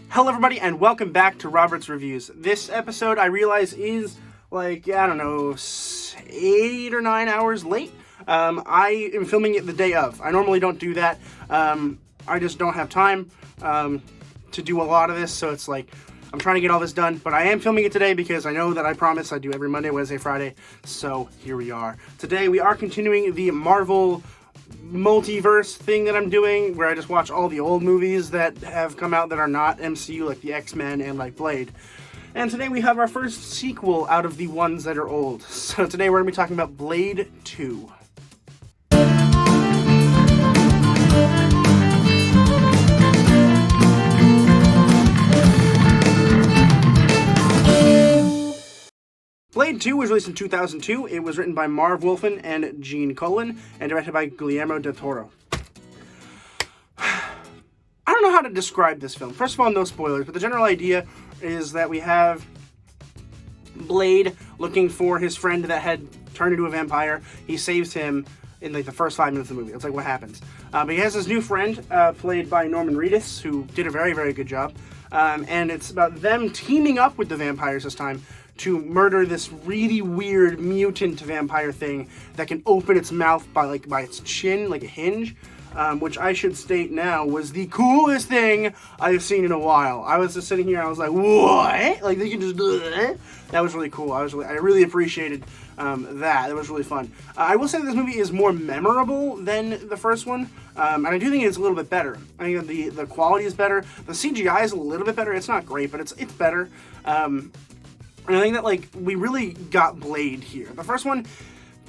Hello everybody and welcome back to Robert's Reviews. This episode I realize is like, I don't know, 8 or 9 hours late. I am filming it the day of. I normally don't do that. I just don't have time to do a lot of this, so it's like I'm trying to get all this done, but I am filming it today because I know that I promise I do every Monday, Wednesday, Friday, so here we are. Today we are continuing the Marvel multiverse thing that I'm doing, where I just watch all the old movies that have come out that are not MCU, like the X-Men and like Blade. And today we have our first sequel out of the ones that are old. So today we're going to be talking about Blade 2. Blade 2 was released in 2002. It was written by Marv Wolfman and Gene Colan, and directed by Guillermo del Toro. I don't know how to describe this film. First of all, no spoilers, but the general idea is that we have Blade looking for his friend that had turned into a vampire. He saves him in like the first 5 minutes of the movie. That's like what happens. But he has this new friend, played by Norman Reedus, who did a very, very good job. And it's about them teaming up with the vampires this time to murder this really weird mutant vampire thing that can open its mouth by its chin, like a hinge, which I should state now was the coolest thing I've seen in a while. I was just sitting here and I was like, what? Like, they can just do that? That was really cool. I really appreciated that. It was really fun. I will say that this movie is more memorable than the first one, and I do think it's a little bit better. I think the quality is better. The CGI is a little bit better. It's not great, but it's better. And I think that, like, we really got Blade here. The first one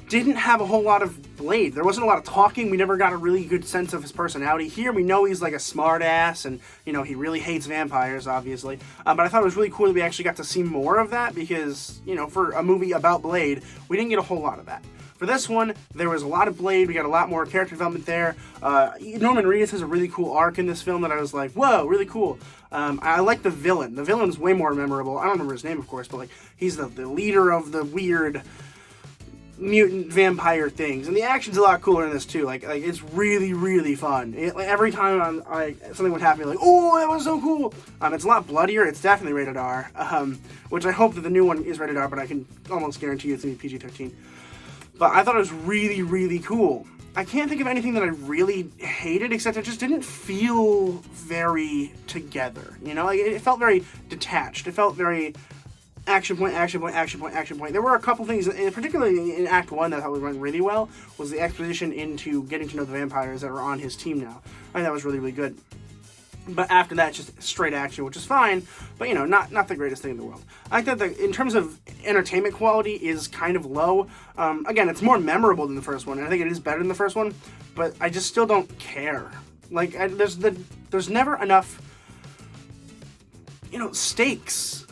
didn't have a whole lot of Blade. There wasn't a lot of talking. We never got a really good sense of his personality. Here, we know he's, like, a smart-ass, and, you know, he really hates vampires, obviously. But I thought it was really cool that we actually got to see more of that because, you know, for a movie about Blade, we didn't get a whole lot of that. For this one, there was a lot of Blade. We got a lot more character development there. Norman Reedus has a really cool arc in this film that I was like, whoa, really cool. I like the villain. The villain is way more memorable. I don't remember his name, of course, but like he's the leader of the weird mutant vampire things. And the action's a lot cooler in this too. Like it's really, really fun. Every time something would happen, like, oh, that was so cool. It's a lot bloodier. It's definitely rated R, which I hope that the new one is rated R, but I can almost guarantee you it's going to be PG-13. But I thought it was really, really cool. I can't think of anything that I really hated, except it just didn't feel very together. You know, like it felt very detached. It felt very action point, action point, action point, action point. There were a couple things, particularly in Act 1, that I thought was running really well, was the exposition into getting to know the vampires that are on his team now. I think that was really, really good. But after that, just straight action, which is fine, but, you know, not the greatest thing in the world. I think that in terms of entertainment quality is kind of low. Again, it's more memorable than the first one, and I think it is better than the first one, but I just still don't care. Like, there's never enough, you know, stakes.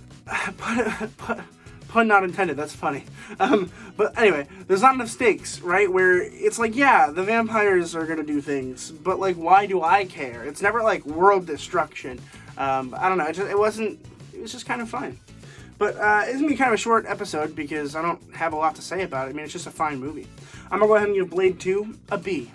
Pun not intended, that's funny. But anyway, there's not enough stakes, right? Where it's like, yeah, the vampires are gonna do things, but like, why do I care? It's never like world destruction. I don't know, it was just kind of fun. But it's gonna be kind of a short episode because I don't have a lot to say about it. I mean, it's just a fine movie. I'm gonna go ahead and give Blade 2 a B.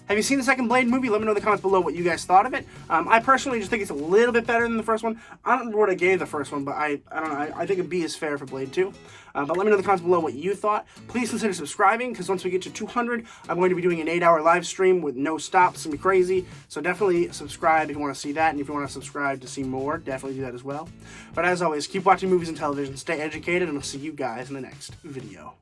Have you seen the second Blade movie? Let me know in the comments below what you guys thought of it. I personally just think it's a little bit better than the first one. I don't remember what I gave the first one, but I don't know. I think a B is fair for Blade 2. But let me know in the comments below what you thought. Please consider subscribing, because once we get to 200, I'm going to be doing an 8-hour live stream with no stops. It's going to be crazy. So definitely subscribe if you want to see that. And if you want to subscribe to see more, definitely do that as well. But as always, keep watching movies and television, stay educated, and I'll see you guys in the next video.